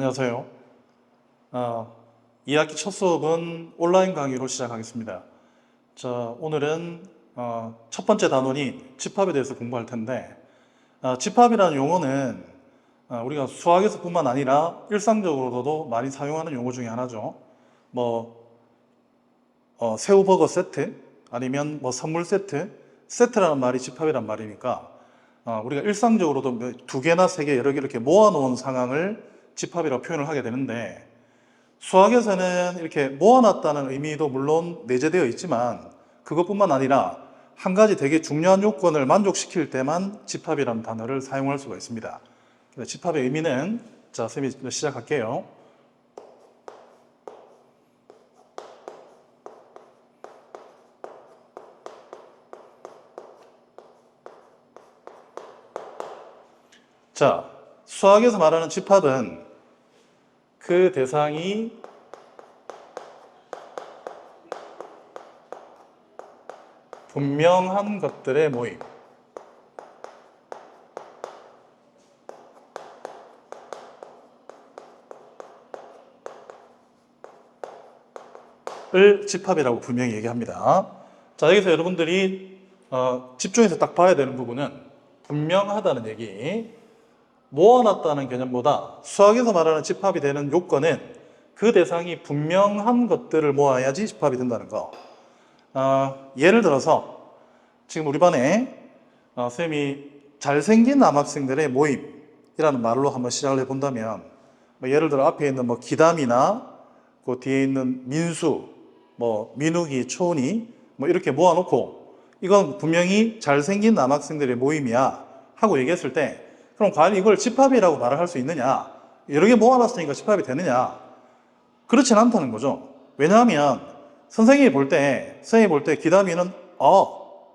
안녕하세요. 2학기 첫 수업은 온라인 강의로 시작하겠습니다. 자, 오늘은 첫 번째 단원인 집합에 대해서 공부할 텐데, 집합이라는 용어는 우리가 수학에서뿐만 아니라 일상적으로도 많이 사용하는 용어 중에 하나죠. 새우버거 세트, 아니면 선물 세트, 세트라는 말이 집합이란 말이니까 우리가 일상적으로도 두 개나 세 개, 여러 개 이렇게 모아놓은 상황을 집합이라고 표현을 하게 되는데, 수학에서는 이렇게 모아놨다는 의미도 물론 내재되어 있지만 그것뿐만 아니라 한 가지 되게 중요한 요건을 만족시킬 때만 집합이라는 단어를 사용할 수가 있습니다. 집합의 의미는, 자, 선생님이 시작할게요. 자, 수학에서 말하는 집합은 그 대상이 분명한 것들의 모임, 을 집합이라고 분명히 얘기합니다. 자, 여기서 여러분들이 집중해서 딱 봐야 되는 부분은 분명하다는 얘기, 모아놨다는 개념보다 수학에서 말하는 집합이 되는 요건은 그 대상이 분명한 것들을 모아야지 집합이 된다는 거. 예를 들어서 지금 우리 반에 선생님이 잘생긴 남학생들의 모임이라는 말로 한번 시작을 해본다면, 예를 들어 앞에 있는 기담이나 그 뒤에 있는 민수, 민욱이, 초은이 이렇게 모아놓고 이건 분명히 잘생긴 남학생들의 모임이야 하고 얘기했을 때, 그럼 과연 이걸 집합이라고 말을 할 수 있느냐? 여러 개 모아놨으니까 집합이 되느냐? 그렇진 않다는 거죠. 왜냐하면 선생님이 볼 때 기담이는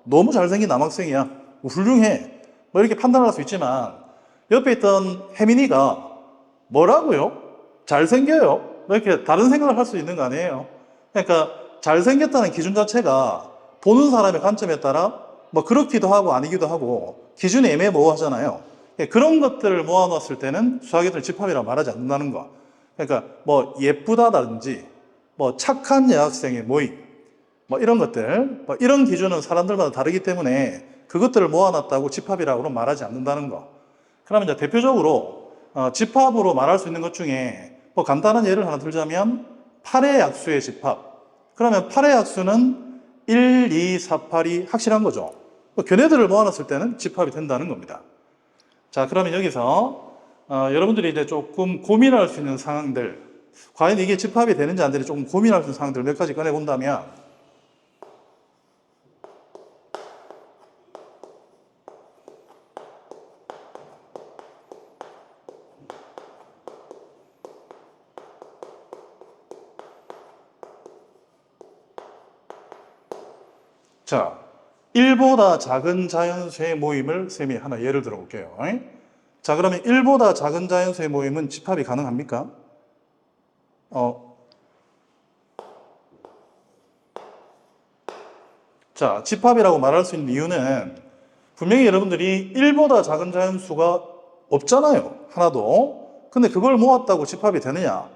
너무 잘생긴 남학생이야, 훌륭해, 이렇게 판단할 수 있지만, 옆에 있던 혜민이가 뭐라고요? 잘생겨요? 이렇게 다른 생각을 할 수 있는 거 아니에요? 그러니까 잘생겼다는 기준 자체가 보는 사람의 관점에 따라 그렇기도 하고 아니기도 하고 기준이 애매모호하잖아요. 그런 것들을 모아놨을 때는 수학에서는 집합이라고 말하지 않는다는 거. 그러니까 예쁘다든지 착한 여학생의 모임, 이런 것들, 이런 기준은 사람들마다 다르기 때문에 그것들을 모아놨다고 집합이라고는 말하지 않는다는 거. 그러면 이제 대표적으로 집합으로 말할 수 있는 것 중에 간단한 예를 하나 들자면 8의 약수의 집합. 그러면 8의 약수는 1, 2, 4, 8이 확실한 거죠. 걔네들을 모아놨을 때는 집합이 된다는 겁니다. 자, 그러면 여기서 여러분들이 이제 조금 고민할 수 있는 상황들, 과연 이게 집합이 되는지 안 되는지 조금 고민할 수 있는 상황들 몇 가지 꺼내본다면, 자, 1보다 작은 자연수의 모임을 쌤이 하나 예를 들어 볼게요. 자, 그러면 1보다 작은 자연수의 모임은 집합이 가능합니까? 자, 집합이라고 말할 수 있는 이유는 분명히 여러분들이 1보다 작은 자연수가 없잖아요, 하나도. 근데 그걸 모았다고 집합이 되느냐?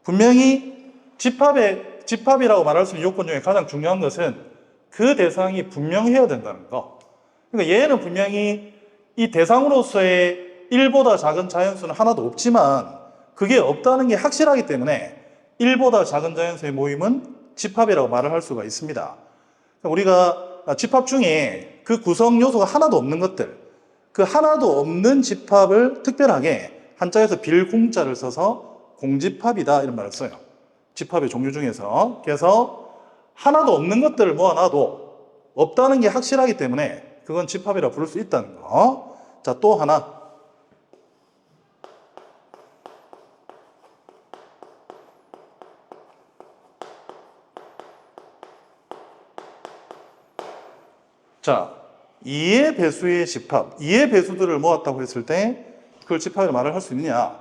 분명히 집합이라고 말할 수 있는 요건 중에 가장 중요한 것은 그 대상이 분명해야 된다는 거. 그러니까 얘는 분명히 이 대상으로서의 1보다 작은 자연수는 하나도 없지만 그게 없다는 게 확실하기 때문에 1보다 작은 자연수의 모임은 집합이라고 말을 할 수가 있습니다. 우리가 집합 중에 그 구성 요소가 하나도 없는 것들, 그 하나도 없는 집합을 특별하게 한자에서 빌공자를 써서 공집합이다 이런 말을 써요. 집합의 종류 중에서. 그래서 하나도 없는 것들을 모아놔도 없다는 게 확실하기 때문에 그건 집합이라고 부를 수 있다는 거. 자, 또 하나. 자, 2의 배수의 집합, 2의 배수들을 모았다고 했을 때 그걸 집합이라고 말을 할 수 있느냐?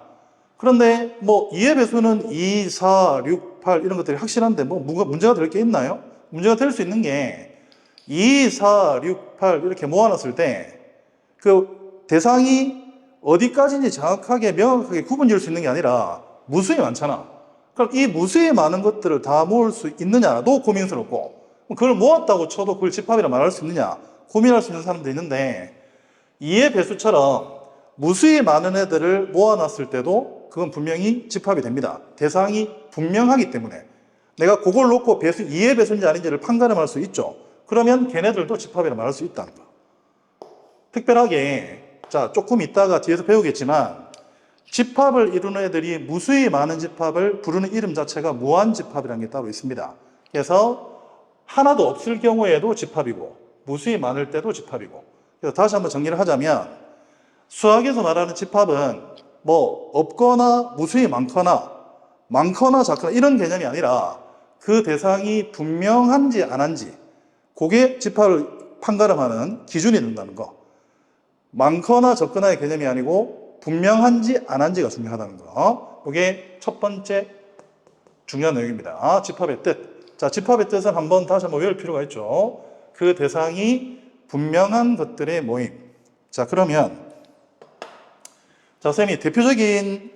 그런데 2의 배수는 2, 4, 6, 8 이런 것들이 확실한데 문제가 될 게 있나요? 문제가 될 수 있는 게 2, 4, 6, 8 이렇게 모아놨을 때 그 대상이 어디까지인지 정확하게 명확하게 구분 지을 수 있는 게 아니라 무수히 많잖아. 그럼 이 무수히 많은 것들을 다 모을 수 있느냐도 고민스럽고, 그걸 모았다고 쳐도 그걸 집합이라 말할 수 있느냐 고민할 수 있는 사람도 있는데, 2의 배수처럼 무수히 많은 애들을 모아놨을 때도 그건 분명히 집합이 됩니다. 대상이 분명하기 때문에. 내가 그걸 놓고 배수 2의 배수인지 아닌지를 판가름할 수 있죠. 그러면 걔네들도 집합이라 말할 수 있다는 거. 특별하게 자 조금 있다가 뒤에서 배우겠지만, 집합을 이루는 애들이 무수히 많은 집합을 부르는 이름 자체가 무한집합이라는 게 따로 있습니다. 그래서 하나도 없을 경우에도 집합이고 무수히 많을 때도 집합이고. 그래서 다시 한번 정리를 하자면, 수학에서 말하는 집합은 뭐 없거나 무수히 많거나 작거나 이런 개념이 아니라 그 대상이 분명한지 안 한지, 그게 집합을 판가름하는 기준이 된다는 거. 많거나 적거나의 개념이 아니고 분명한지 안 한지가 중요하다는 거. 이게 첫 번째 중요한 내용입니다. 집합의 뜻. 자, 집합의 뜻은 다시 한번 외울 필요가 있죠. 그 대상이 분명한 것들의 모임. 자, 그러면 자, 선생님이 대표적인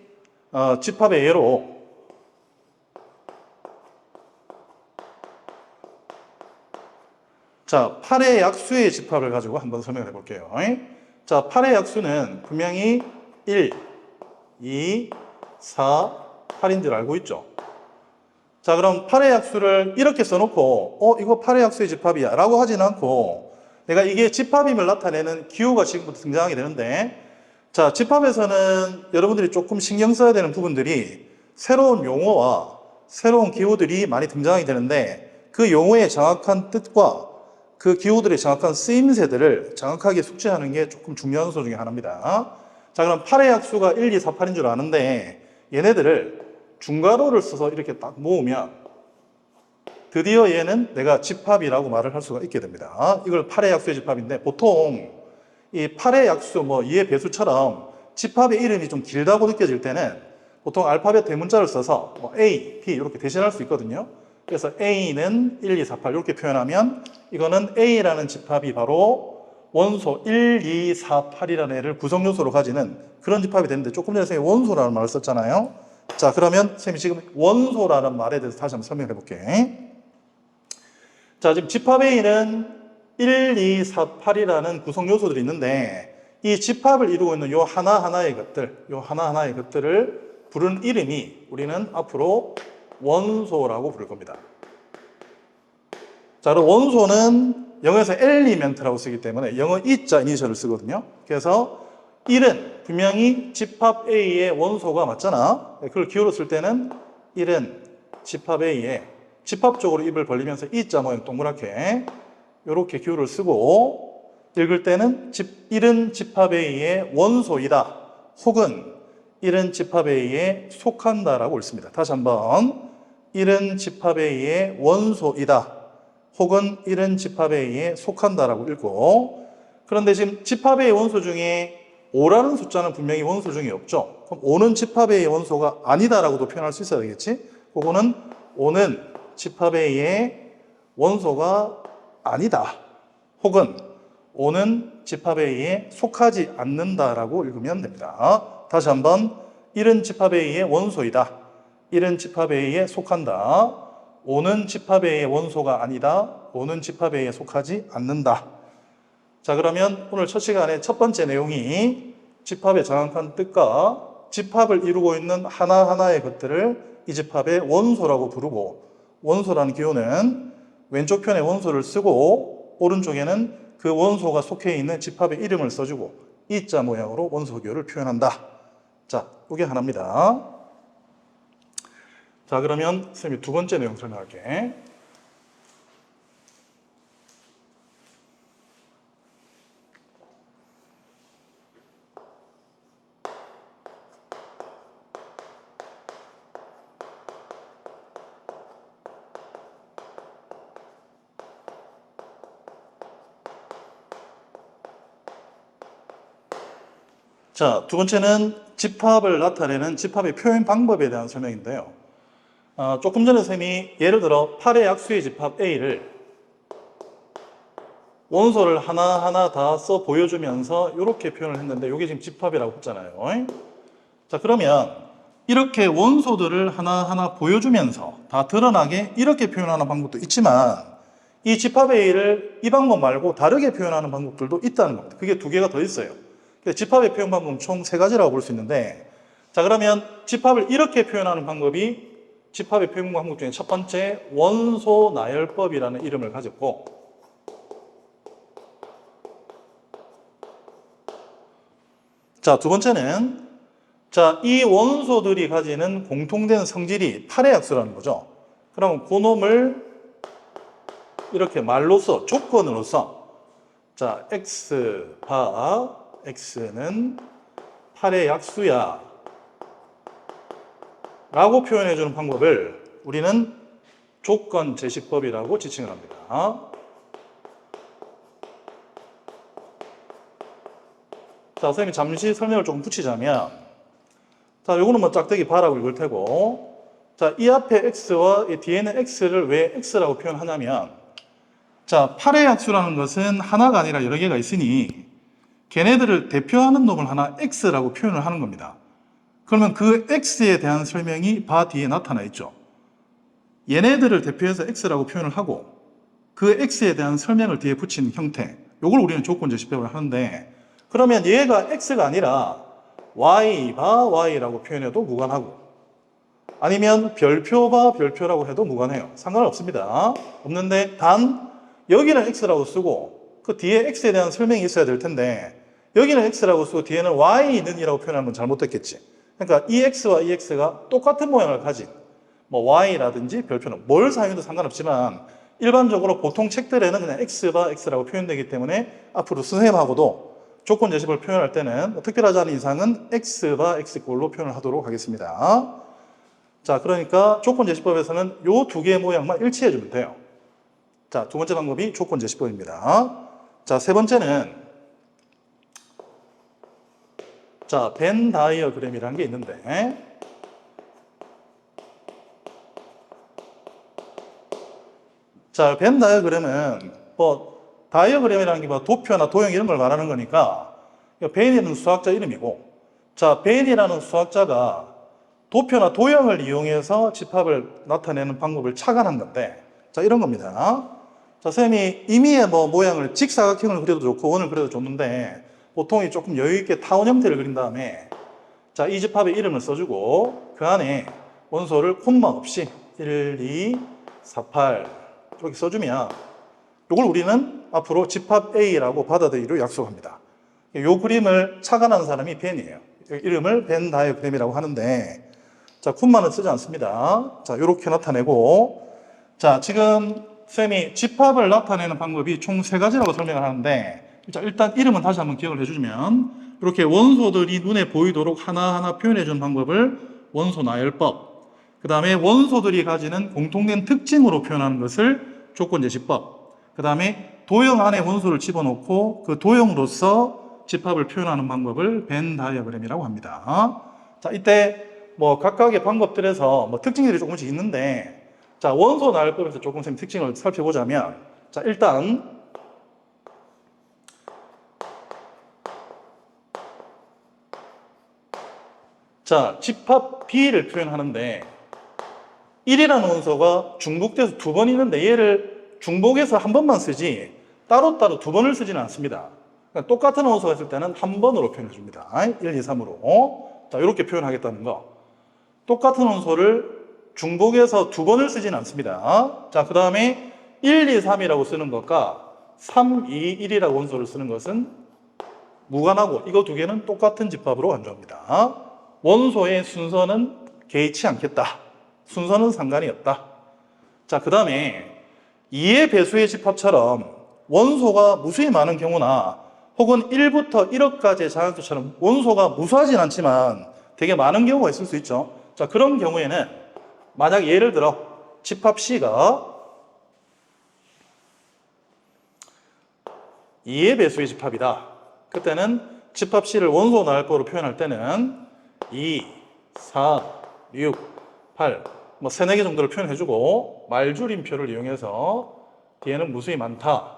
집합의 예로 자, 8의 약수의 집합을 가지고 한번 설명해 볼게요. 자, 8의 약수는 분명히 1, 2, 4, 8인 줄 알고 있죠. 자, 그럼 8의 약수를 이렇게 써놓고 이거 8의 약수의 집합이야 라고 하진 않고, 내가 이게 집합임을 나타내는 기호가 지금부터 등장하게 되는데, 자, 집합에서는 여러분들이 조금 신경 써야 되는 부분들이 새로운 용어와 새로운 기호들이 많이 등장하게 되는데, 그 용어의 정확한 뜻과 그 기호들의 정확한 쓰임새들을 정확하게 숙지하는 게 조금 중요한 요소 중에 하나입니다. 자, 그럼 8의 약수가 1, 2, 4, 8인 줄 아는데, 얘네들을 중괄호를 써서 이렇게 딱 모으면 드디어 얘는 내가 집합이라고 말을 할 수가 있게 됩니다. 이걸 8의 약수의 집합인데, 보통 이 8의 약수, 2의 배수처럼 집합의 이름이 좀 길다고 느껴질 때는 보통 알파벳 대문자를 써서 A, P 이렇게 대신할 수 있거든요. 그래서 A는 1, 2, 4, 8 이렇게 표현하면, 이거는 A라는 집합이 바로 원소 1, 2, 4, 8이라는 애를 구성 요소로 가지는 그런 집합이 되는데, 조금 전에 선생님이 원소라는 말을 썼잖아요. 자, 그러면 선생님이 지금 원소라는 말에 대해서 다시 한번 설명해 볼게. 자, 지금 집합 A는 1, 2, 4, 8이라는 구성 요소들이 있는데, 이 집합을 이루고 있는 요 하나하나의 것들을 부르는 이름이 우리는 앞으로 원소라고 부를 겁니다. 자, 그럼 원소는 영어에서 엘리멘트라고 쓰기 때문에 영어 이자 이니셜을 쓰거든요. 그래서 1은 분명히 집합 A의 원소가 맞잖아. 그걸 기호로 쓸 때는 1은 집합 A의, 집합적으로 입을 벌리면서 이자 모양 동그랗게 이렇게 기호를 쓰고, 읽을 때는 1은 집합 A의 원소이다, 혹은 1은 집합 A에 속한다라고 읽습니다. 다시 한번, 1은 집합 A의 원소이다, 혹은 1은 집합 A에 속한다라고 읽고, 그런데 지금 집합 A의 원소 중에 5라는 숫자는 분명히 원소 중에 없죠. 그럼 5는 집합 A의 원소가 아니다라고도 표현할 수 있어야 되겠지? 그거는 5는 집합 A의 원소가 아니다, 혹은 5는 집합 A에 속하지 않는다라고 읽으면 됩니다. 다시 한번, 1은 집합 A의 원소이다, 1은 집합 A에 속한다, 5는 집합 A의 원소가 아니다, 5는 집합 A에 속하지 않는다. 자, 그러면 오늘 첫 시간에 첫 번째 내용이 집합의 정확한 뜻과 집합을 이루고 있는 하나하나의 것들을 이 집합의 원소라고 부르고, 원소라는 기호는 왼쪽 편에 원소를 쓰고 오른쪽에는 그 원소가 속해 있는 집합의 이름을 써주고 이자 모양으로 원소 기호를 표현한다. 자, 이게 하나입니다. 자, 그러면 선생님이 두 번째 내용 설명할게. 자, 두 번째는 집합을 나타내는 집합의 표현 방법에 대한 설명인데요. 조금 전에 선생님이 예를 들어 8의 약수의 집합 A를 원소를 하나하나 다 써 보여주면서 이렇게 표현을 했는데, 이게 지금 집합이라고 했잖아요. 자, 그러면 이렇게 원소들을 하나하나 보여주면서 다 드러나게 이렇게 표현하는 방법도 있지만 이 집합 A를 이 방법 말고 다르게 표현하는 방법들도 있다는 겁니다. 그게 두 개가 더 있어요. 집합의 표현 방법은 총 세 가지라고 볼 수 있는데, 자, 그러면 집합을 이렇게 표현하는 방법이 집합의 표현 방법 중에 첫 번째 원소 나열법이라는 이름을 가졌고, 자, 두 번째는 자, 이 원소들이 가지는 공통된 성질이 8의 약수라는 거죠. 그럼 그 놈을 이렇게 말로써, 조건으로서, 자, x 바 x는 8의 약수야 라고 표현해주는 방법을 우리는 조건 제시법이라고 지칭을 합니다. 자, 선생님이 잠시 설명을 조금 붙이자면, 자, 요거는 뭐 짝대기 바라고 읽을 테고, 자, 이 앞에 x와 이 뒤에는 x를 왜 x라고 표현하냐면, 자, 8의 약수라는 것은 하나가 아니라 여러 개가 있으니 걔네들을 대표하는 놈을 하나 x라고 표현을 하는 겁니다. 그러면 그 x에 대한 설명이 바 뒤에 나타나 있죠. 얘네들을 대표해서 x라고 표현을 하고 그 x에 대한 설명을 뒤에 붙이는 형태, 요걸 우리는 조건 제시법을 하는데, 그러면 얘가 x가 아니라 y 바 y라고 표현해도 무관하고 아니면 별표 바 별표라고 해도 무관해요. 상관없습니다. 없는데 단 여기는 x라고 쓰고 그 뒤에 x에 대한 설명이 있어야 될 텐데 여기는 x라고 쓰고 뒤에는 y는 이라고 표현하는 건 잘못됐겠지. 그러니까 이 x와 이 x가 똑같은 모양을 가진 뭐 y라든지 별표는 뭘 사용해도 상관없지만 일반적으로 보통 책들에는 그냥 x 바 x라고 표현되기 때문에 앞으로 선생님하고도 조건 제시법을 표현할 때는 뭐 특별하지 않은 이상은 x 바 x꼴로 표현을 하도록 하겠습니다. 자, 그러니까 조건 제시법에서는 요 두 개의 모양만 일치해 주면 돼요. 자, 두 번째 방법이 조건 제시법입니다. 자, 세 번째는 자, 벤 다이어그램이라는 게 있는데, 자, 벤 다이어그램은 뭐 다이어그램이라는 게 뭐 도표나 도형 이런 걸 말하는 거니까 벤이라는 수학자 이름이고, 자, 벤이라는 수학자가 도표나 도형을 이용해서 집합을 나타내는 방법을 착안한 건데, 자, 이런 겁니다. 자, 선생님이 임의의 뭐 모양을 직사각형을 그려도 좋고 원을 그려도 좋는데 보통 조금 여유있게 타원 형태를 그린 다음에 자, 이 집합의 이름을 써주고 그 안에 원소를 콤마 없이 1, 2, 4, 8 이렇게 써주면 이걸 우리는 앞으로 집합 A라고 받아들이기로 약속합니다. 이 그림을 착안한 사람이 벤이에요. 이름을 벤 다이어그램이라고 하는데, 자, 콤마는 쓰지 않습니다. 자, 이렇게 나타내고, 자, 지금 쌤이 집합을 나타내는 방법이 총 세 가지라고 설명을 하는데, 자, 일단 이름은 다시 한번 기억을 해주시면, 이렇게 원소들이 눈에 보이도록 하나하나 표현해주는 방법을 원소 나열법, 그 다음에 원소들이 가지는 공통된 특징으로 표현하는 것을 조건 제시법, 그 다음에 도형 안에 원소를 집어넣고 그 도형으로서 집합을 표현하는 방법을 벤 다이어그램이라고 합니다. 자, 이때 뭐 각각의 방법들에서 뭐 특징들이 조금씩 있는데, 자, 원소 나열법에서 조금 특징을 살펴보자면, 자, 일단 자, 집합 B를 표현하는데 1이라는 원소가 중복돼서 두 번 있는데 얘를 중복해서 한 번만 쓰지 따로따로 두 번을 쓰지는 않습니다. 그러니까 똑같은 원소가 있을 때는 한 번으로 표현해 줍니다. 1, 2, 3으로. 자, 이렇게 표현하겠다는 거. 똑같은 원소를 중복해서 두 번을 쓰지는 않습니다. 자, 그 다음에 1, 2, 3이라고 쓰는 것과 3, 2, 1이라고 원소를 쓰는 것은 무관하고 이거 두 개는 똑같은 집합으로 간주합니다. 원소의 순서는 개의치 않겠다. 순서는 상관이 없다. 자, 그 다음에 2의 배수의 집합처럼 원소가 무수히 많은 경우나 혹은 1부터 1억까지의 자연수처럼 원소가 무수하진 않지만 되게 많은 경우가 있을 수 있죠. 자, 그런 경우에는 만약 예를 들어 집합 C가 2의 배수의 집합이다. 그때는 집합 C를 원소 나열법으로 표현할 때는 2, 4, 6, 8 뭐 3, 4개 정도를 표현해주고 말줄임표를 이용해서 D에는 무수히 많다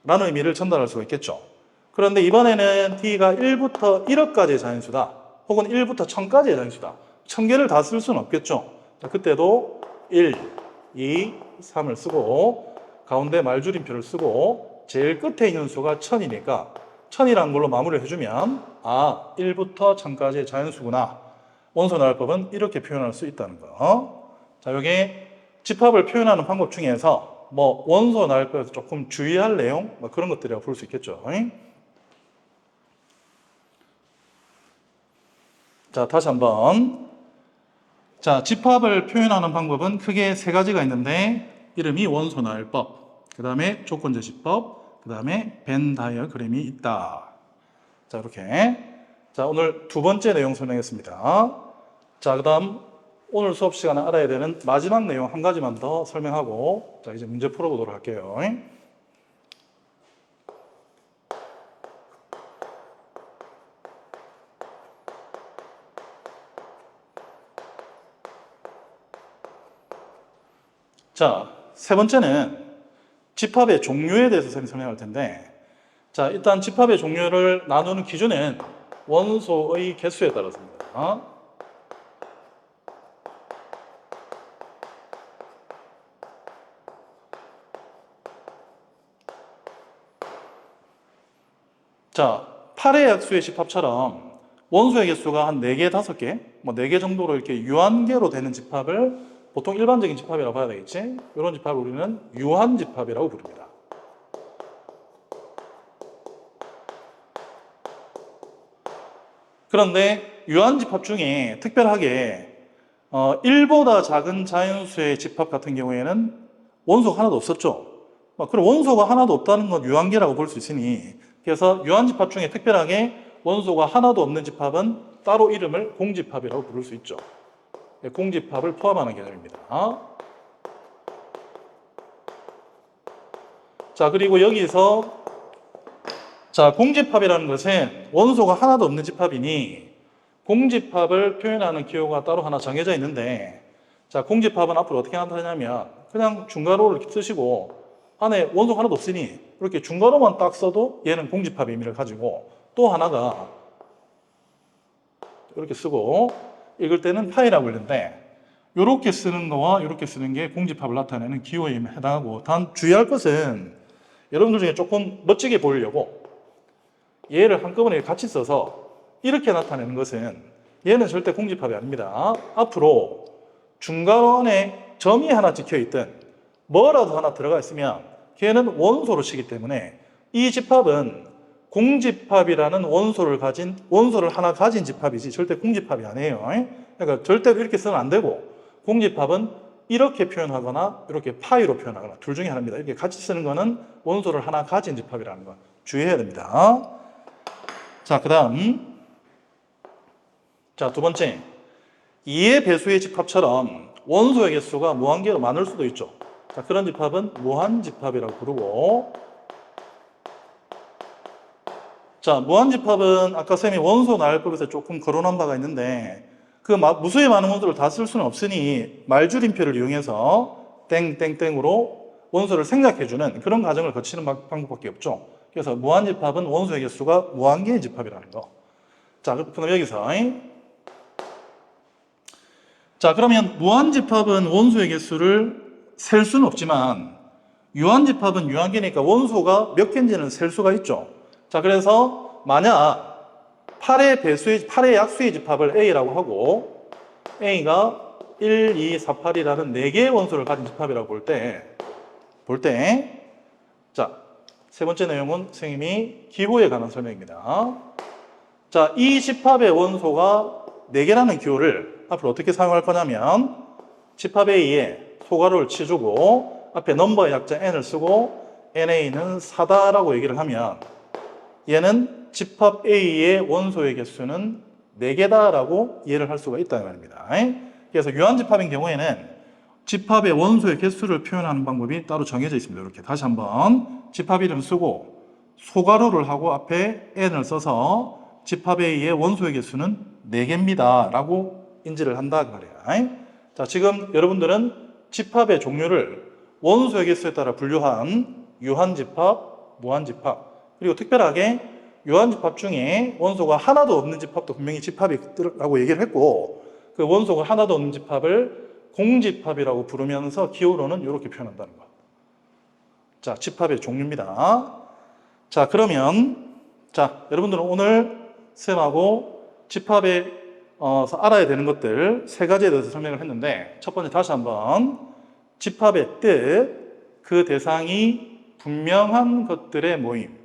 라는 의미를 전달할 수가 있겠죠. 그런데 이번에는 D가 1부터 1억까지의 자연수다 혹은 1부터 1000까지의 자연수다. 1000개를 다 쓸 수는 없겠죠. 자, 그때도 1, 2, 3을 쓰고 가운데 말줄임표를 쓰고 제일 끝에 있는 수가 1000이니까 1000이라는 걸로 마무리를 해주면 1부터 1000까지의 자연수구나. 원소 나열법은 이렇게 표현할 수 있다는 거. 자, 여기 집합을 표현하는 방법 중에서 뭐 원소 나열법에서 조금 주의할 내용 뭐 그런 것들이라고 볼 수 있겠죠. 자, 다시 한번. 자, 집합을 표현하는 방법은 크게 세 가지가 있는데 이름이 원소 나열법, 그 다음에 조건제시법, 그 다음에 벤 다이어그램이 있다. 자, 이렇게. 자, 오늘 두 번째 내용 설명했습니다. 자, 그 다음 오늘 수업 시간에 알아야 되는 마지막 내용 한 가지만 더 설명하고 자, 이제 문제 풀어보도록 할게요. 자, 세 번째는 집합의 종류에 대해서 설명할 텐데, 자, 일단 집합의 종류를 나누는 기준은 원소의 개수에 따라서입니다. 자, 8의 약수의 집합처럼 원소의 개수가 한 4개, 5개, 뭐 4개 정도로 이렇게 유한계로 되는 집합을 보통 일반적인 집합이라고 봐야 되겠지? 이런 집합을 우리는 유한집합이라고 부릅니다. 그런데 유한집합 중에 특별하게 1보다 작은 자연수의 집합 같은 경우에는 원소가 하나도 없었죠. 그럼 원소가 하나도 없다는 건 유한계라고 볼 수 있으니 그래서 유한집합 중에 특별하게 원소가 하나도 없는 집합은 따로 이름을 공집합이라고 부를 수 있죠. 공집합을 포함하는 개념입니다. 자, 그리고 여기서 자, 공집합이라는 것은 원소가 하나도 없는 집합이니 공집합을 표현하는 기호가 따로 하나 정해져 있는데 자, 공집합은 앞으로 어떻게 나타나냐면 그냥 중괄호를 이렇게 쓰시고 안에 원소가 하나도 없으니 이렇게 중괄호만 딱 써도 얘는 공집합의 의미를 가지고 또 하나가 이렇게 쓰고 읽을 때는 파이라고 읽는데 이렇게 쓰는 거와 이렇게 쓰는 게 공집합을 나타내는 기호에 해당하고 단 주의할 것은 여러분들 중에 조금 멋지게 보이려고 얘를 한꺼번에 같이 써서 이렇게 나타내는 것은 얘는 절대 공집합이 아닙니다. 앞으로 중괄호 안에 점이 하나 찍혀있든 뭐라도 하나 들어가 있으면 걔는 원소로 치기 때문에 이 집합은 공집합이라는 원소를 하나 가진 집합이지 절대 공집합이 아니에요. 그러니까 절대로 이렇게 쓰면 안 되고 공집합은 이렇게 표현하거나 이렇게 파이로 표현하거나 둘 중에 하나입니다. 이렇게 같이 쓰는 거는 원소를 하나 가진 집합이라는 거 주의해야 됩니다. 자, 그 다음 자, 두 번째 2의 배수의 집합처럼 원소의 개수가 무한계로 많을 수도 있죠. 자, 그런 집합은 무한집합이라고 부르고 자, 무한집합은 아까 쌤이 원소 나열법에서 조금 거론한 바가 있는데 그 무수히 많은 원소를 다 쓸 수는 없으니 말줄임표를 이용해서 땡땡땡으로 원소를 생략해주는 그런 과정을 거치는 방법밖에 없죠. 그래서 무한집합은 원소의 개수가 무한계의 집합이라는 거. 자, 그럼 여기서 자, 그러면 무한집합은 원소의 개수를 셀 수는 없지만 유한집합은 유한계니까 원소가 몇 개인지는 셀 수가 있죠. 자, 그래서 만약 8의 약수의 집합을 A라고 하고 A가 1, 2, 4, 8이라는 4개의 원소를 가진 집합이라고 볼 때 자, 세 번째 내용은 선생님이 기호에 관한 설명입니다. 자, 이 집합의 원소가 4개라는 기호를 앞으로 어떻게 사용할 거냐면 집합 A에 소괄호를 치주고 앞에 넘버의 약자 n을 쓰고 na는 4다라고 얘기를 하면 얘는 집합 A의 원소의 개수는 4개다라고 이해를 할 수가 있다는 말입니다. 그래서 유한집합인 경우에는 집합의 원소의 개수를 표현하는 방법이 따로 정해져 있습니다. 이렇게 다시 한번 집합 이름 쓰고 소괄호를 하고 앞에 n을 써서 집합 A의 원소의 개수는 4개입니다 라고 인지를 한다 그 말이에요. 자, 지금 여러분들은 집합의 종류를 원소의 개수에 따라 분류한 유한집합, 무한집합 그리고 특별하게 유한집합 중에 원소가 하나도 없는 집합도 분명히 집합이라고 얘기를 했고 그 원소가 하나도 없는 집합을 공집합이라고 부르면서 기호로는 이렇게 표현한다는 거. 자, 집합의 종류입니다. 자, 그러면 자, 여러분들은 오늘 쌤하고 집합에 알아야 되는 것들 세 가지에 대해서 설명을 했는데, 첫 번째 다시 한번 집합의 뜻, 그 대상이 분명한 것들의 모임,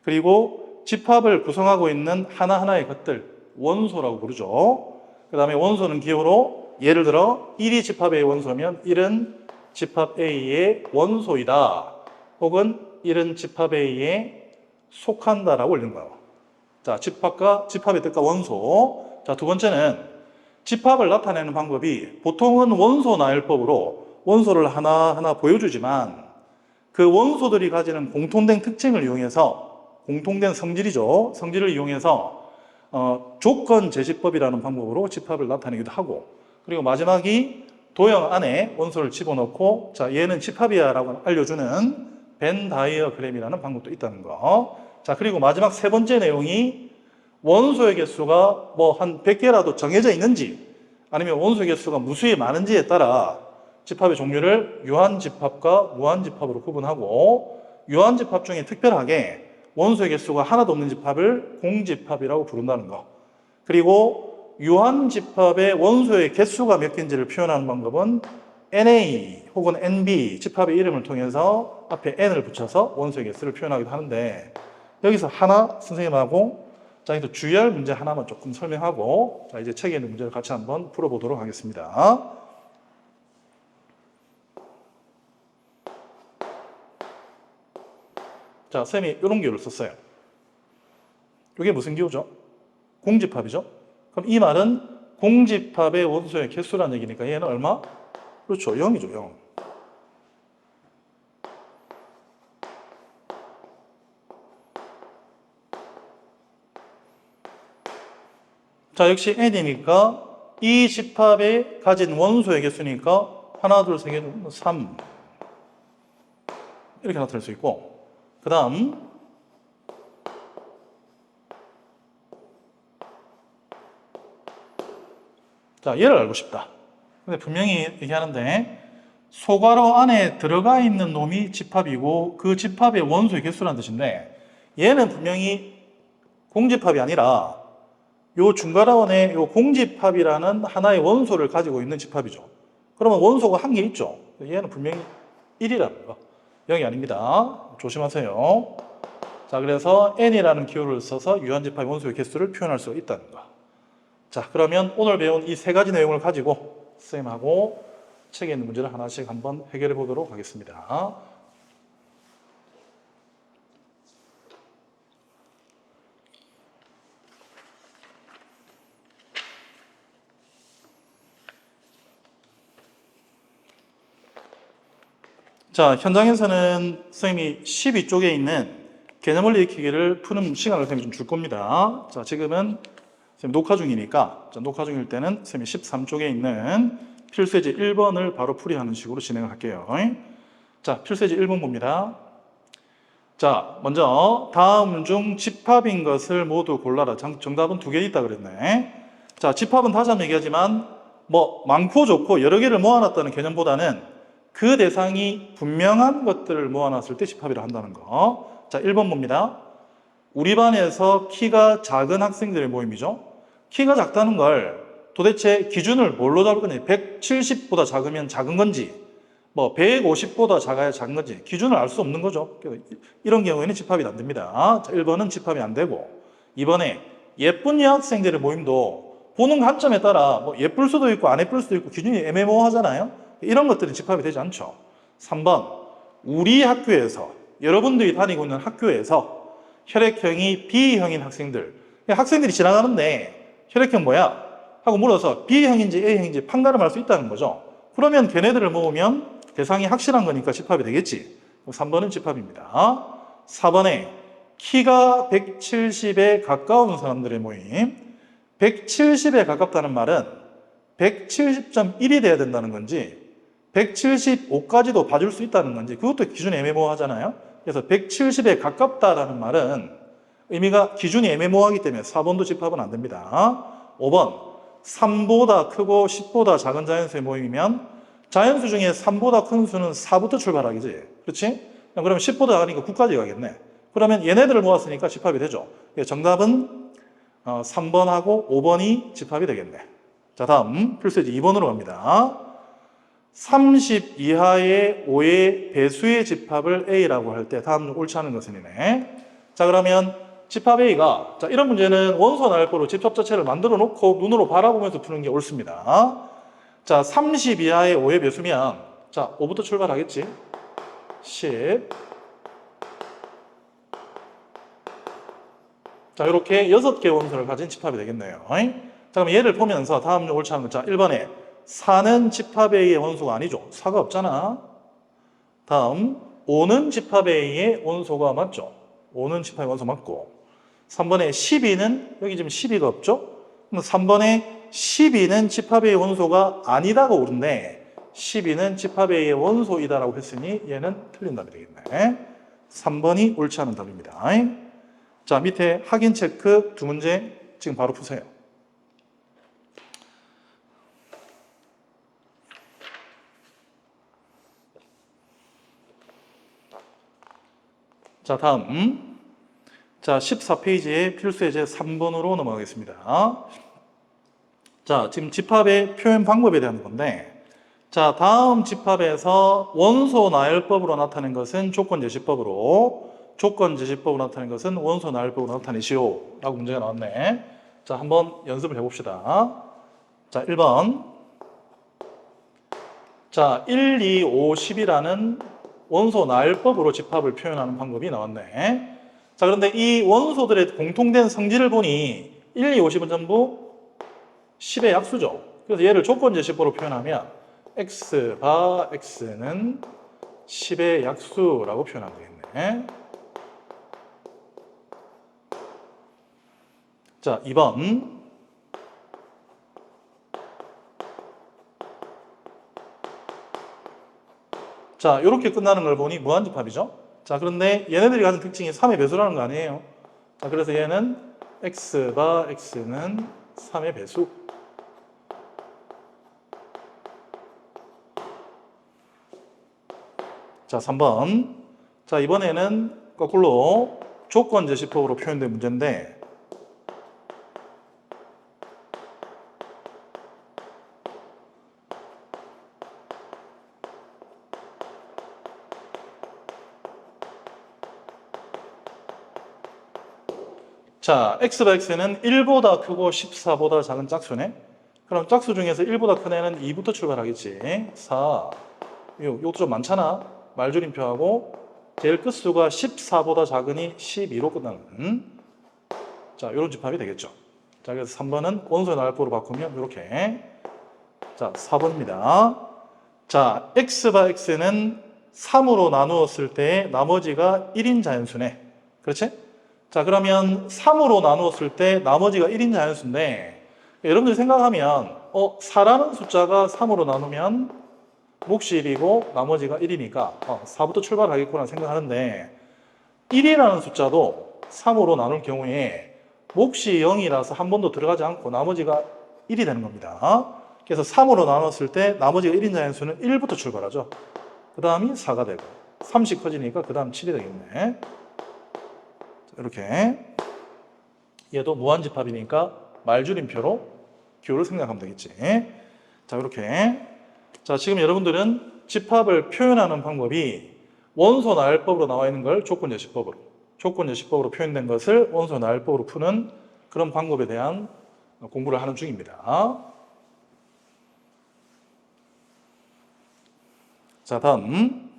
그리고 집합을 구성하고 있는 하나하나의 것들, 원소라고 부르죠. 그 다음에 원소는 기호로 예를 들어 1이 집합 A의 원소면 1은 집합 A의 원소이다, 혹은 1은 집합 A에 속한다라고 읽는 거예요. 자, 집합의 뜻과 원소. 자, 두 번째는 집합을 나타내는 방법이 보통은 원소 나열법으로 원소를 하나하나 보여주지만, 그 원소들이 가지는 공통된 특징을 이용해서, 공통된 성질이죠. 성질을 이용해서 조건 제시법이라는 방법으로 집합을 나타내기도 하고, 그리고 마지막이 도형 안에 원소를 집어넣고, 자, 얘는 집합이야 라고 알려주는 벤 다이어그램이라는 방법도 있다는 거. 자, 그리고 마지막 세 번째 내용이 원소의 개수가 뭐 한 100개라도 정해져 있는지, 아니면 원소의 개수가 무수히 많은지에 따라 집합의 종류를 유한집합과 무한집합으로 구분하고, 유한집합 중에 특별하게 원소의 개수가 하나도 없는 집합을 공집합이라고 부른다는 거. 그리고 유한집합의 원소의 개수가 몇 개인지를 표현하는 방법은 NA 혹은 NB 집합의 이름을 통해서 앞에 N을 붙여서 원소의 개수를 표현하기도 하는데, 여기서 하나 선생님하고 자, 여기서 주의할 문제 하나만 조금 설명하고, 자, 이제 책에 있는 문제를 같이 한번 풀어보도록 하겠습니다. 자, 쌤이 이런 기호를 썼어요. 이게 무슨 기호죠? 공집합이죠? 그럼 이 말은 공집합의 원소의 개수라는 얘기니까 얘는 얼마? 그렇죠, 0이죠, 0. 자, 역시 n이니까 이 집합에 가진 원소의 개수니까 하나, 둘, 세 개, 3 이렇게 나타낼 수 있고, 그 다음 자, 얘를 알고 싶다. 근데 분명히 얘기하는데 소괄호 안에 들어가 있는 놈이 집합이고 그 집합의 원소의 개수라는 뜻인데, 얘는 분명히 공집합이 아니라 요 중괄호원의 요 공집합이라는 하나의 원소를 가지고 있는 집합이죠. 그러면 원소가 한 개 있죠. 얘는 분명히 1이라는 거. 0이 아닙니다. 조심하세요. 자, 그래서 n이라는 기호를 써서 유한집합의 원소의 개수를 표현할 수 있다는 거. 자, 그러면 오늘 배운 이 세 가지 내용을 가지고 쌤하고 책에 있는 문제를 하나씩 한번 해결해 보도록 하겠습니다. 자, 현장에서는 선생님이 12쪽에 있는 개념원리 익히기를 푸는 시간을 선생님이 좀 줄 겁니다. 자, 지금은 선생님 녹화 중이니까, 자, 녹화 중일 때는 선생님이 13쪽에 있는 필수예제 1번을 바로 풀이하는 식으로 진행을 할게요. 자, 필수예제 1번 봅니다. 자, 먼저 다음 중 집합인 것을 모두 골라라. 정답은 두 개 있다 그랬네. 자, 집합은 다시 한번 얘기하지만 뭐 많고 좋고 여러 개를 모아놨다는 개념보다는 그 대상이 분명한 것들을 모아놨을 때 집합이라 한다는 거. 자, 1번 봅니다. 우리 반에서 키가 작은 학생들의 모임이죠. 키가 작다는 걸 도대체 기준을 뭘로 잡을 건지, 170보다 작으면 작은 건지, 뭐 150보다 작아야 작은 건지 기준을 알 수 없는 거죠. 이런 경우에는 집합이 안 됩니다. 자, 1번은 집합이 안 되고, 2번에 예쁜 여학생들의 모임도 보는 관점에 따라 뭐 예쁠 수도 있고 안 예쁠 수도 있고 기준이 애매모호하잖아요. 이런 것들은 집합이 되지 않죠. 3번, 우리 학교에서, 여러분들이 다니고 있는 학교에서 혈액형이 B형인 학생들, 학생들이 지나가는데 혈액형 뭐야? 하고 물어서 B형인지 A형인지 판가름할 수 있다는 거죠. 그러면 걔네들을 모으면 대상이 확실한 거니까 집합이 되겠지. 3번은 집합입니다. 4번에 키가 170에 가까운 사람들의 모임. 170에 가깝다는 말은 170.1이 돼야 된다는 건지 175까지도 봐줄 수 있다는 건지, 그것도 기준이 애매모호하잖아요. 그래서 170에 가깝다라는 말은 의미가 기준이 애매모호하기 때문에 4번도 집합은 안 됩니다. 5번, 3보다 크고 10보다 작은 자연수의 모임이면 자연수 중에 3보다 큰 수는 4부터 출발하겠지. 그렇지? 그러면 10보다 작으니까 9까지 가겠네. 그러면 얘네들을 모았으니까 집합이 되죠. 정답은 3번하고 5번이 집합이 되겠네. 자, 다음 필수예제 2번으로 갑니다. 30 이하의 5의 배수의 집합을 A라고 할 때 다음 중 옳지 않은 것은 이네. 자, 그러면 집합 A가, 자, 이런 문제는 원소 나열법으로 집합 자체를 만들어 놓고 눈으로 바라보면서 푸는 게 옳습니다. 자, 30 이하의 5의 배수면, 자, 5부터 출발하겠지. 10. 자, 이렇게 6개의 원소를 가진 집합이 되겠네요. 자, 그럼 얘를 보면서 다음 중 옳지 않은 것. 자, 1번에 4는 집합 A의 원소가 아니죠. 4가 없잖아. 다음 5는 집합 A의 원소가 맞죠. 5는 집합의 원소 맞고 3번에 12는 여기 지금 12가 없죠. 그럼 3번에 12는 집합 A의 원소가 아니다가 옳은데 12는 집합 A의 원소이다라고 했으니 얘는 틀린 답이 되겠네. 3번이 옳지 않은 답입니다. 자, 밑에 확인 체크 두 문제 지금 바로 푸세요. 자, 다음. 자, 14페이지에 필수예제 3번으로 넘어가겠습니다. 자, 지금 집합의 표현 방법에 대한 건데, 자, 다음 집합에서 원소 나열법으로 나타낸 것은 조건제시법으로, 조건제시법으로 나타낸 것은 원소 나열법으로 나타내시오. 라고 문제가 나왔네. 자, 한번 연습을 해봅시다. 자, 1번. 자, 1, 2, 5, 10이라는 원소 나열법으로 집합을 표현하는 방법이 나왔네. 자, 그런데 이 원소들의 공통된 성질을 보니 1, 2, 50은 전부 10의 약수죠. 그래서 얘를 조건제시법으로 표현하면 x 바 x는 10의 약수라고 표현하면 되겠네. 자, 2번. 자, 이렇게 끝나는 걸 보니 무한집합이죠. 자, 그런데 얘네들이 가진 특징이 3의 배수라는 거 아니에요. 자, 그래서 얘는 x 바 x는 3의 배수. 자, 3번. 자, 이번에는 거꾸로 조건제시법으로 표현된 문제인데, 자, x 바 x는 1보다 크고 14보다 작은 짝수네. 그럼 짝수 중에서 1보다 큰 애는 2부터 출발하겠지. 4. 이것도 좀 많잖아. 말줄임표하고 제일 끝수가 14보다 작으니 12로 끝나는. 자, 이런 집합이 되겠죠. 자, 그래서 3번은 원소의 나열법으로 바꾸면 이렇게. 자, 4번입니다. 자, x 바 x는 3으로 나누었을 때 나머지가 1인 자연수네. 그렇지? 자, 그러면 3으로 나누었을 때 나머지가 1인 자연수인데, 여러분들이 생각하면 4라는 숫자가 3으로 나누면 몫이 1이고 나머지가 1이니까 4부터 출발하겠구나 생각하는데, 1이라는 숫자도 3으로 나눌 경우에 몫이 0이라서 한 번도 들어가지 않고 나머지가 1이 되는 겁니다. 그래서 3으로 나눴을 때 나머지가 1인 자연수는 1부터 출발하죠. 그 다음이 4가 되고 3씩 커지니까 그 다음 7이 되겠네. 이렇게. 얘도 무한집합이니까 말줄임표로 기호를 생각하면 되겠지. 자, 이렇게. 자, 지금 여러분들은 집합을 표현하는 방법이 원소 나열법으로 나와 있는 걸 조건제시법으로 표현된 것을 원소 나열법으로 푸는 그런 방법에 대한 공부를 하는 중입니다. 자, 다음.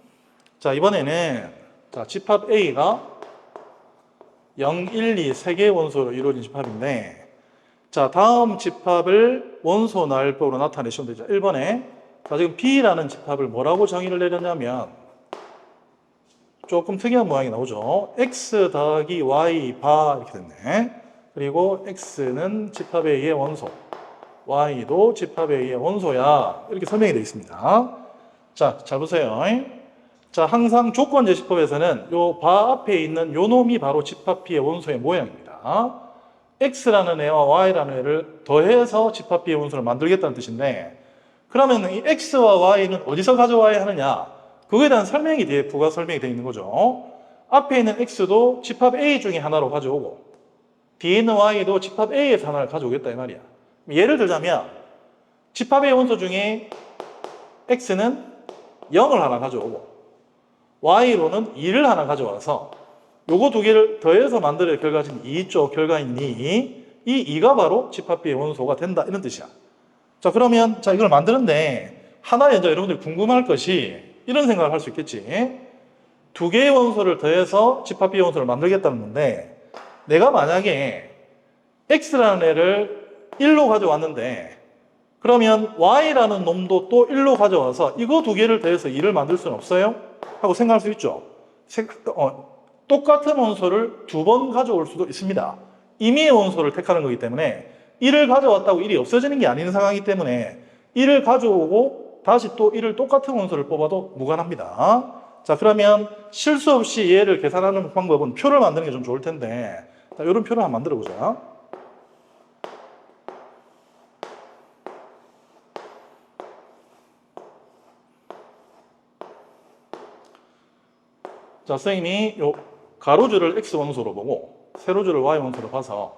자, 이번에는 자, 집합 A가 0, 1, 2, 3개의 원소로 이루어진 집합인데, 자, 다음 집합을 원소 나열법으로 나타내시면 되죠. 1번에, 자, 지금 B라는 집합을 뭐라고 정의를 내렸냐면, 조금 특이한 모양이 나오죠. X 더하기 Y 바 이렇게 됐네. 그리고 X는 집합 A의 원소, Y도 집합 A의 원소야. 이렇게 설명이 되어 있습니다. 자, 잘 보세요. 자, 항상 조건제시법에서는 요 바 앞에 있는 요 놈이 바로 집합 B의 원소의 모양입니다. x라는 애와 y라는 애를 더해서 집합 B의 원소를 만들겠다는 뜻인데, 그러면 이 x와 y는 어디서 가져와야 하느냐? 그거에 대한 설명이 뒤에 부가 설명이 되어 있는 거죠. 앞에 있는 x도 집합 A 중에 하나로 가져오고 뒤에 있는 y도 집합 A에서 하나를 가져오겠다 이 말이야. 예를 들자면 집합 A 원소 중에 x는 0을 하나 가져오고 y로는 2를 하나 가져와서 요거 두 개를 더해서 만들어야 결과진 2쪽 결과인 2, 이 2가 바로 집합 B의 원소가 된다 이런 뜻이야. 자, 그러면 자 이걸 만드는데 하나에 이제 여러분들이 궁금할 것이 이런 생각을 할 수 있겠지. 두 개의 원소를 더해서 집합 B의 원소를 만들겠다는 건데, 내가 만약에 x라는 애를 1로 가져왔는데 그러면 y라는 놈도 또 1로 가져와서 이거 두 개를 더해서 2를 만들 수는 없어요? 하고 생각할 수 있죠. 똑같은 원소를 두 번 가져올 수도 있습니다. 임의의 원소를 택하는 거기 때문에 1을 가져왔다고 1이 없어지는 게 아닌 상황이기 때문에 1을 가져오고 다시 또 1을 똑같은 원소를 뽑아도 무관합니다. 자, 그러면 실수 없이 얘를 계산하는 방법은 표를 만드는 게 좀 좋을 텐데, 자, 이런 표를 한번 만들어 보자. 자, 선생님이 요 가로줄을 x 원소로 보고 세로줄을 y 원소로 봐서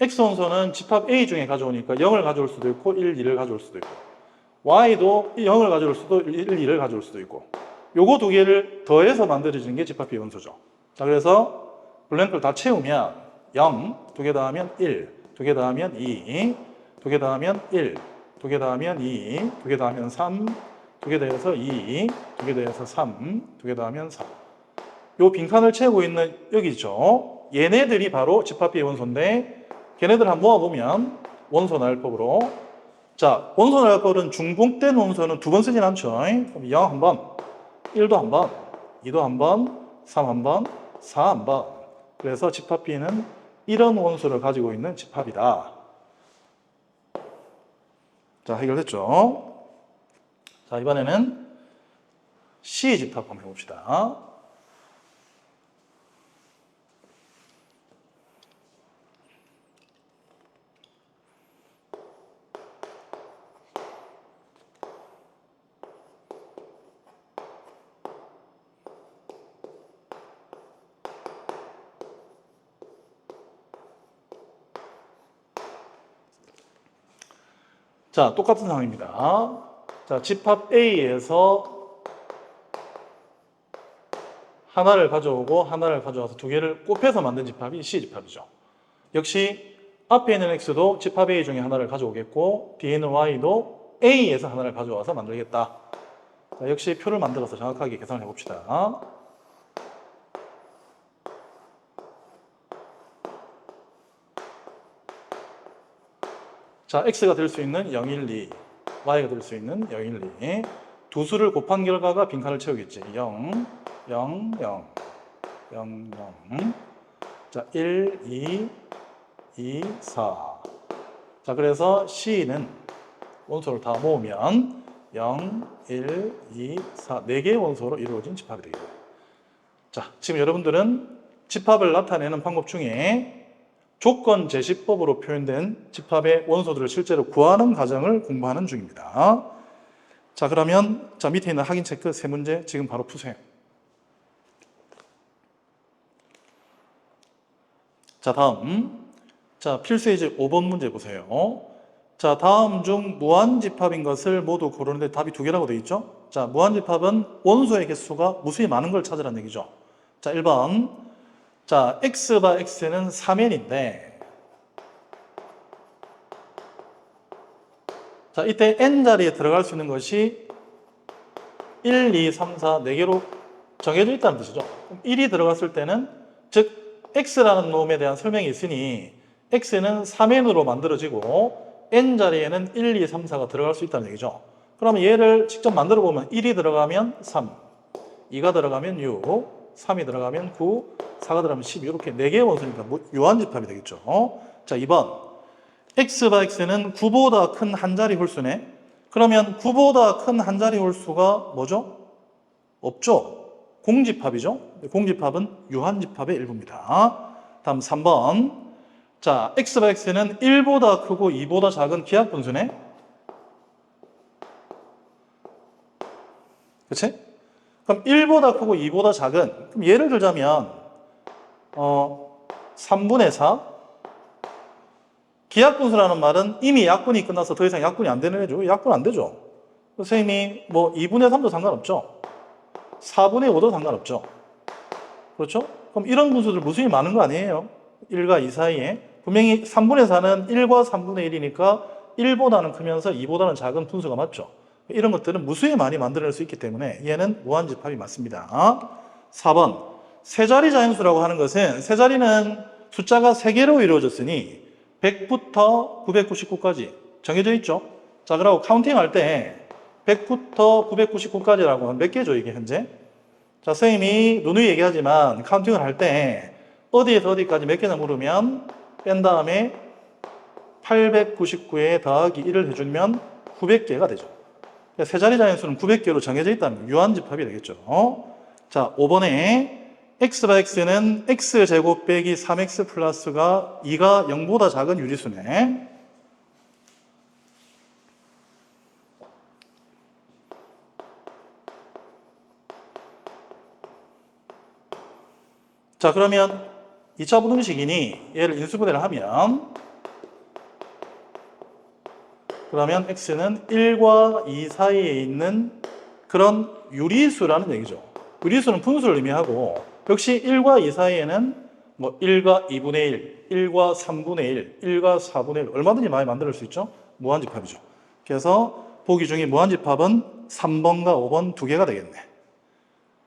x 원소는 집합 A 중에 가져오니까 0을 가져올 수도 있고 1, 2를 가져올 수도 있고 y도 0을 가져올 수도 1, 2를 가져올 수도 있고 요거 두 개를 더해서 만들어지는 게 집합 B 원소죠. 자, 그래서 블랭크를 다 채우면 0, 두 개 더하면 1, 두 개 더하면 2, 두 개 더하면 1, 두 개 더하면 2, 두 개 더하면 3, 두 개 더해서 2, 두 개 더해서 3, 두 개 더하면 4. 요 빈칸을 채우고 있는 여기 있죠. 얘네들이 바로 집합 B의 원소인데 걔네들 한번 모아보면 원소 나열법으로, 자, 원소 나열법은 중복된 원소는 두 번 쓰진 않죠. 그럼 0 한 번, 1도 한 번, 2도 한 번, 3 한 번, 4 한 번. 그래서 집합 B는 이런 원소를 가지고 있는 집합이다. 자, 해결됐죠? 자, 이번에는 C 집합 한번 해봅시다. 자, 똑같은 상황입니다. 자, 집합 A에서 하나를 가져오고 하나를 가져와서 두 개를 곱해서 만든 집합이 C 집합이죠. 역시 앞에 있는 X도 집합 A 중에 하나를 가져오겠고 뒤에 있는 Y도 A에서 하나를 가져와서 만들겠다. 자, 역시 표를 만들어서 정확하게 계산을 해봅시다. 자, x가 될 수 있는 0, 1, 2, y가 될 수 있는 0, 1, 2. 두 수를 곱한 결과가 빈칸을 채우겠지. 0, 0, 0, 0, 0. 자, 1, 2, 4. 자, 그래서 C는 원소를 다 모으면 0, 1, 2, 4, 4개의 원소로 이루어진 집합이 되겠다. 자, 지금 여러분들은 집합을 나타내는 방법 중에 조건 제시법으로 표현된 집합의 원소들을 실제로 구하는 과정을 공부하는 중입니다. 자, 그러면 자, 밑에 있는 확인 체크 세 문제 지금 바로 푸세요. 자, 다음. 자, 필수예제 5번 문제 보세요. 자, 다음 중 무한집합인 것을 모두 고르는데 답이 두 개라고 되어 있죠? 자, 무한집합은 원소의 개수가 무수히 많은 걸 찾으라는 얘기죠. 자, 1번. 자, x바 x는 3n인데, 자, 이때 n자리에 들어갈 수 있는 것이 1, 2, 3, 4, 4개로 정해져 있다는 뜻이죠. 1이 들어갔을 때는, 즉, x라는 놈에 대한 설명이 있으니, x는 3n으로 만들어지고, n자리에는 1, 2, 3, 4가 들어갈 수 있다는 얘기죠. 그러면 얘를 직접 만들어 보면 1이 들어가면 3, 2가 들어가면 6, 3이 들어가면 9, 4가 들어가면 12 이렇게 4개의 원소니까 유한집합이 되겠죠. 자, 2번 x바 x는 9보다 큰 한 자리 홀수네. 그러면 9보다 큰 한 자리 홀수가 뭐죠? 없죠. 공집합이죠. 공집합은 유한집합의 일부입니다. 다음 3번 자, x바 x는 1보다 크고 2보다 작은 기하 분수네. 그치? 그럼 1보다 크고 2보다 작은, 그럼 예를 들자면 3분의 4. 기하분수라는 말은 이미 약분이 끝나서 더 이상 약분이 안 되는 애죠. 약분 안 되죠. 선생님이 뭐 2분의 3도 상관없죠. 4분의 5도 상관없죠. 그렇죠? 그럼 이런 분수들 무수히 많은 거 아니에요? 1과 2 사이에. 분명히 3분의 4는 1과 3분의 1이니까 1보다는 크면서 2보다는 작은 분수가 맞죠. 이런 것들은 무수히 많이 만들어낼 수 있기 때문에 얘는 무한집합이 맞습니다. 4번. 세자리 자연수라고 하는 것은 세자리는 숫자가 3개로 이루어졌으니 100부터 999까지 정해져 있죠. 자, 그리고 카운팅 할 때 100부터 999까지라고 하면 몇 개죠, 이게 현재? 자, 선생님이 누누이 얘기하지만 카운팅을 할 때 어디에서 어디까지 몇 개나 물으면 뺀 다음에 899에 더하기 1을 해주면 900개가 되죠. 세 자리 자연수는 900개로 정해져 있다는 유한집합이 되겠죠. 자, 5번에 x바 x는 x제곱 빼기 3x 플러스가 2가 0보다 작은 유리수네. 자, 그러면 2차 부등식이니 얘를 인수분해를 하면 그러면 x는 1과 2 사이에 있는 그런 유리수라는 얘기죠. 유리수는 분수를 의미하고 역시 1과 2 사이에는 뭐 1과 2분의 1, 1과 3분의 1, 1과 4분의 1 얼마든지 많이 만들 수 있죠. 무한집합이죠. 그래서 보기 중에 무한집합은 3번과 5번 두 개가 되겠네.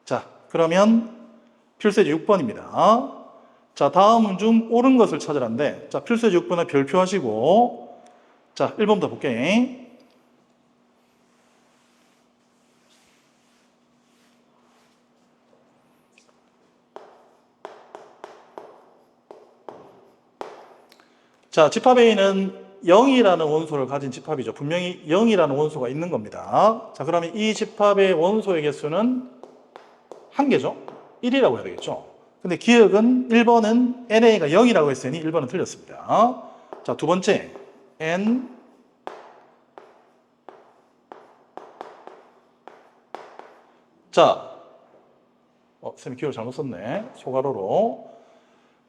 자, 그러면 필수예제 6번입니다. 자, 다음은 중 옳은 것을 찾으란데, 자, 필수예제 6번에 별표하시고, 자, 1번부터 볼게요. 자, 집합 A는 0이라는 원소를 가진 집합이죠. 분명히 0이라는 원소가 있는 겁니다. 자, 그러면 이 집합의 원소의 개수는 한 개죠. 1이라고 해야 되겠죠. 근데 기억은 1번은 NA가 0이라고 했으니 1번은 틀렸습니다. 자, 두 번째 N 자, 쌤이 기호를 잘못 썼네. 소괄호로.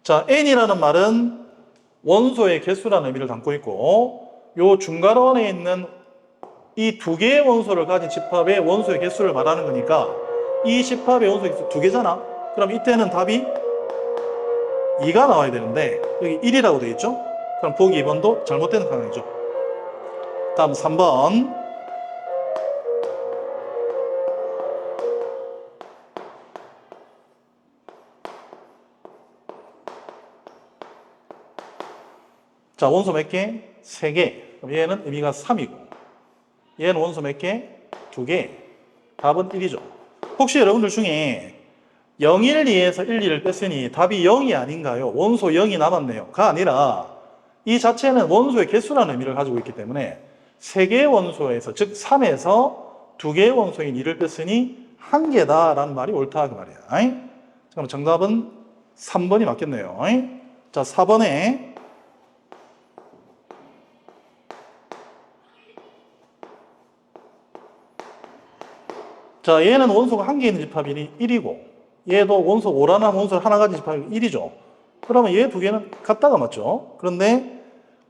자, N이라는 말은 원소의 개수라는 의미를 담고 있고 요 중괄호 안에 있는 이 두 개의 원소를 가진 집합의 원소의 개수를 말하는 거니까 이 집합의 원소의 개수 두 개잖아. 그럼 이때는 답이 2가 나와야 되는데 여기 1이라고 되어 있죠? 그럼 보기 2번도 잘못된 상황이죠. 다음 3번. 자, 원소 몇 개? 3개. 그럼 얘는 의미가 3이고 얘는 원소 몇 개? 2개. 답은 1이죠. 혹시 여러분들 중에 0, 1, 2에서 1, 2를 뺐으니 답이 0이 아닌가요? 원소 0이 남았네요. 가 아니라 이 자체는 원소의 개수라는 의미를 가지고 있기 때문에 3개의 원소에서 즉 3에서 2개의 원소인 2를 뺐으니 1개다라는 말이 옳다 그 말이야. 그럼 정답은 3번이 맞겠네요. 자, 4번에 자, 얘는 원소가 1개 있는 집합이니 1이고 얘도 원소 5라는 원소를 하나 가진 집합이 1이죠. 그러면 얘 두 개는 같다가 맞죠. 그런데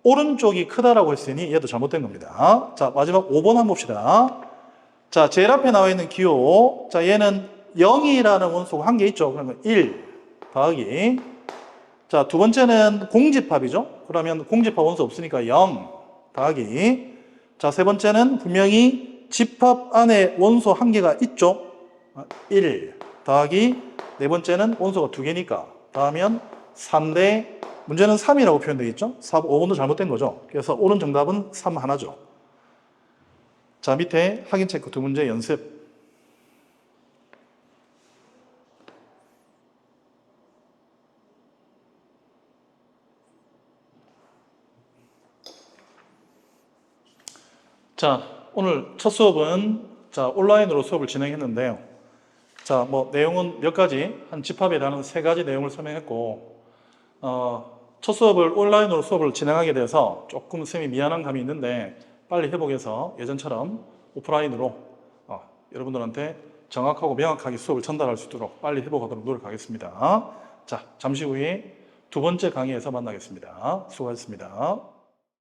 오른쪽이 크다라고 했으니 얘도 잘못된 겁니다. 자, 마지막 5번 한번 봅시다. 자, 제일 앞에 나와 있는 기호. 자, 얘는 0이라는 원소가 1개 있죠. 그러면 1 더하기. 자, 두 번째는 공집합이죠. 그러면 공집합 원소 없으니까 0 더하기. 자, 세 번째는 분명히 집합 안에 원소 1개가 있죠. 1 더하기. 네 번째는 원소가 2개니까 더하면 3대 문제는 3이라고 표현되어 있죠. 5번도 잘못된 거죠. 그래서 옳은 정답은 3 하나죠. 자, 밑에 확인 체크 두 문제 연습. 자, 오늘 첫 수업은 자, 온라인으로 수업을 진행했는데요. 자, 뭐 내용은 몇 가지, 한 집합에 대한 3가지 내용을 설명했고 첫 수업을 온라인으로 수업을 진행하게 돼서 조금 쌤이 미안한 감이 있는데 빨리 회복해서 예전처럼 오프라인으로 여러분들한테 정확하고 명확하게 수업을 전달할 수 있도록 빨리 회복하도록 노력하겠습니다. 자, 잠시 후에 두 번째 강의에서 만나겠습니다. 수고하셨습니다.